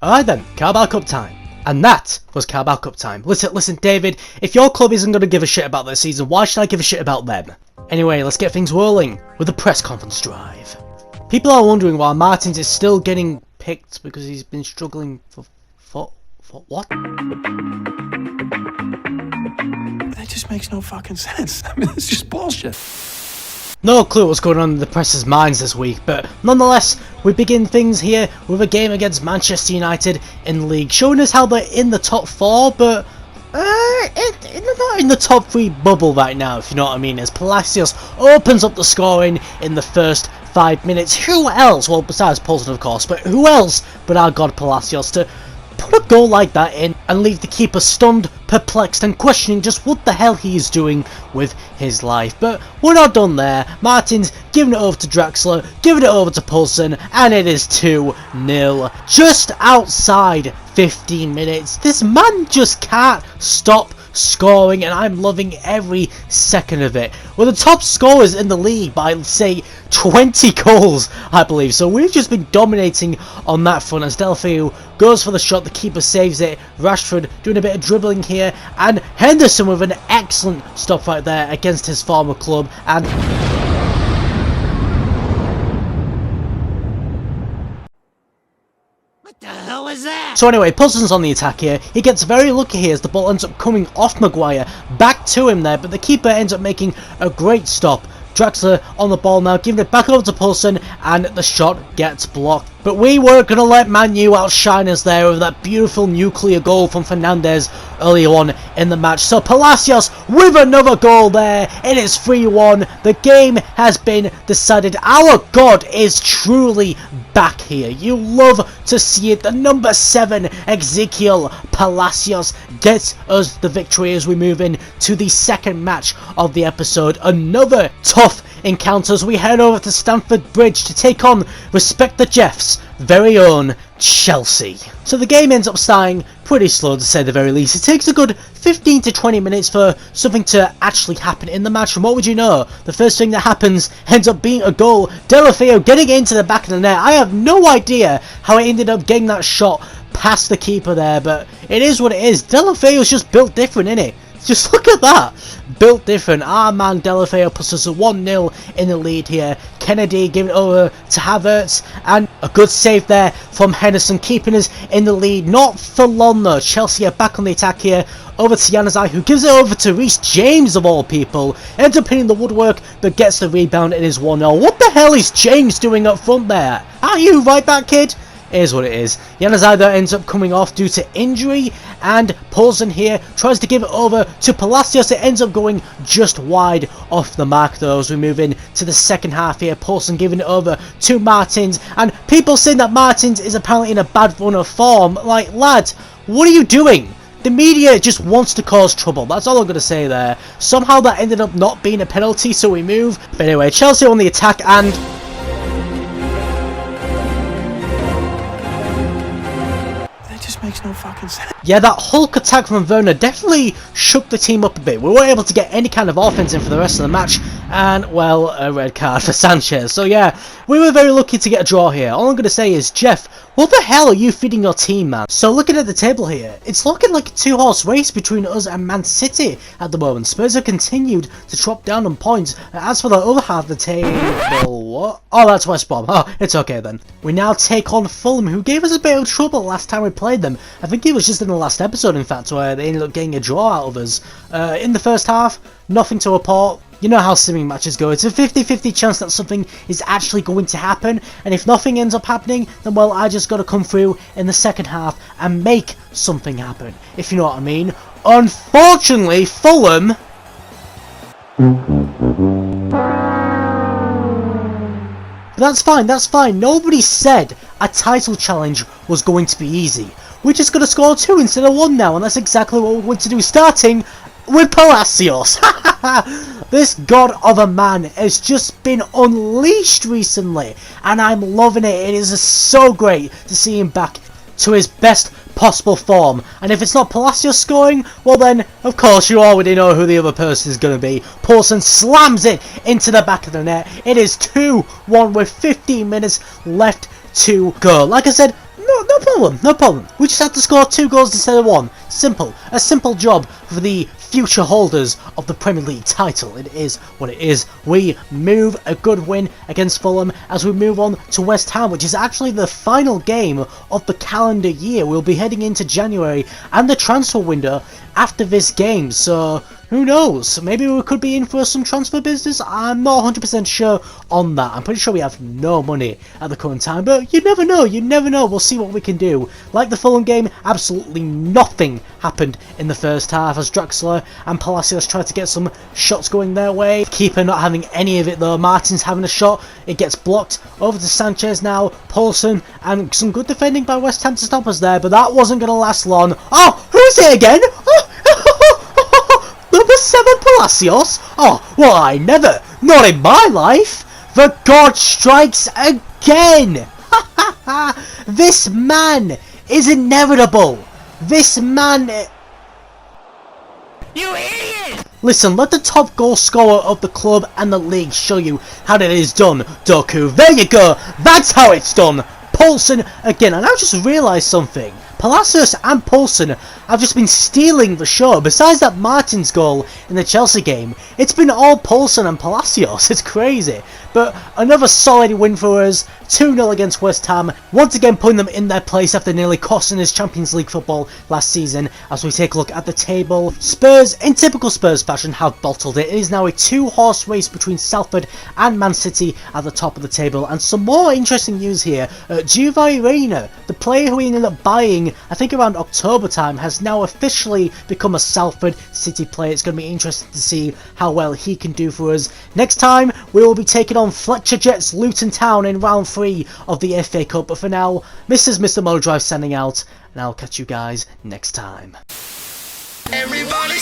Alright then, Carabao Cup time. And that was Carabao Cup time. Listen, David, if your club isn't going to give a shit about this season, why should I give a shit about them? Anyway, let's get things rolling with the press conference drive. People are wondering why Martins is still getting picked because he's been struggling for what? That just makes no fucking sense. I mean, it's just bullshit. No clue what's going on in the press's minds this week, but nonetheless, we begin things here with a game against Manchester United in the league, showing us how they're in the top 4, but not in the top 3 bubble right now, if you know what I mean, as Palacios opens up the scoring in the first 5 minutes. Who else, well besides Paulson of course, but who else but our god Palacios to put a goal like that in and leave the keeper stunned, perplexed and questioning just what the hell he is doing with his life. But we're not done there. Martins giving it over to Draxler, giving it over to Poulsen, and it is 2-0. Just outside 15 minutes. This man just can't stop scoring, and I'm loving every second of it. We're the top scorers in the league by, say, 20 goals, I believe. So we've just been dominating on that front as Delfeu goes for the shot, the keeper saves it, Rashford doing a bit of dribbling here, and Henderson with an excellent stop right there against his former club, and so anyway, Poulsen's on the attack here. He gets very lucky here as the ball ends up coming off Maguire, back to him there, but the keeper ends up making a great stop. Draxler on the ball now, giving it back over to Poulsen, and the shot gets blocked. But we weren't going to let Man U outshine us there with that beautiful nuclear goal from Fernandes earlier on in the match. So Palacios with another goal there. It is 3-1. The game has been decided. Our God is truly back here. You love to see it. The number 7, Ezequiel Palacios, gets us the victory as we move in to the second match of the episode. Another tough encounters. We head over to Stamford Bridge to take on, respect the Jeffs, very own Chelsea. So the game ends up starting pretty slow to say the very least. It takes a good 15 to 20 minutes for something to actually happen in the match, and what would you know, the first thing that happens ends up being a goal. Delafeu getting into the back of the net. I have no idea how he ended up getting that shot past the keeper there, but it is what it is. Delafeu's just built different, innit? Just look at that. Built different. Our man Delafeu puts us at 1-0 in the lead here. Kennedy giving it over to Havertz, and a good save there from Henderson, keeping us in the lead. Not for long though. Chelsea are back on the attack here. Over to Januzaj, who gives it over to Reece James of all people. Ends up hitting the woodwork, but gets the rebound. It is 1-0. What the hell is James doing up front there? Are you right back, kid? It is what it is. Januzaj ends up coming off due to injury, and Poulsen here tries to give it over to Palacios. It ends up going just wide off the mark though as we move in to the second half here. Poulsen giving it over to Martins, and people saying that Martins is apparently in a bad run of form. Like, lad, what are you doing? The media just wants to cause trouble. That's all I'm going to say there. Somehow that ended up not being a penalty, so we move. But anyway, Chelsea on the attack, and Makes no fucking sense. yeah, that Hulk attack from Werner definitely shook the team up a bit. We weren't able to get any kind of offense in for the rest of the match, and, well, a red card for Sanchez. So yeah, we were very lucky to get a draw here. All I'm going to say is, Jeff, what the hell are you feeding your team, man? So looking at the table here, it's looking like a 2-horse race between us and Man City at the moment. Spurs have continued to drop down on points. As for the other half of the table, what? Oh, that's West Brom. Oh, it's okay then. We now take on Fulham, who gave us a bit of trouble last time we played them. I think it was just in the last episode, in fact, where they ended up getting a draw out of us. In the first half, nothing to report. You know how simming matches go. It's a 50-50 chance that something is actually going to happen, and if nothing ends up happening, then, well, I just got to come through in the second half and make something happen, if you know what I mean. Unfortunately, Fulham... That's fine. Nobody said a title challenge was going to be easy. We're just going to score 2 instead of 1 now, and that's exactly what we're going to do, starting with Palacios. This god of a man has just been unleashed recently, and I'm loving it. It is so great to see him back to his best possible form. And if it's not Palacios scoring, well then, of course, you already know who the other person is going to be. Poulsen slams it into the back of the net. It is 2-1 with 15 minutes left to go. Like I said, no problem, no problem. We just had to score 2 goals instead of 1. Simple. A simple job for the future holders of the Premier League title. It is what it is. We move a good win against Fulham as we move on to West Ham, which is actually the final game of the calendar year. We'll be heading into January and the transfer window after this game, so who knows? Maybe we could be in for some transfer business. I'm not 100% sure on that. I'm pretty sure we have no money at the current time, but you never know, you never know. We'll see what we can do. Like the Fulham game, absolutely nothing happened in the first half as Draxler and Palacios tried to get some shots going their way. Keeper not having any of it though. Martin's having a shot. It gets blocked. Over to Sanchez now. Paulson, and some good defending by West Ham to stop us there, but that wasn't going to last long. Oh, who's it again? Oh, Number 7 Palacios? Oh, well, I never. Not in my life. The God strikes again. This man is inevitable. This man... You idiot! Listen, let the top goal scorer of the club and the league show you how that is done, Doku. There you go. That's how it's done. Paulson again. And I just realised something. Palacios and Paulson have just been stealing the show. Besides that Martin's goal in the Chelsea game, it's been all Paulson and Palacios. It's crazy. But another solid win for us. 2-0 against West Ham. Once again putting them in their place after nearly costing us Champions League football last season. As we take a look at the table, Spurs, in typical Spurs fashion, have bottled it. It is now a 2-horse race between Salford and Man City at the top of the table. And some more interesting news here. Giovanni Reina, the player who we ended up buying, I think around October time, has now officially become a Salford City player. It's going to be interesting to see how well he can do for us. Next time, we will be taking on Fletcher Jets Luton Town in round 3 of the FA Cup. But for now, Mr. Motor Drive standing out, and I'll catch you guys next time. Everybody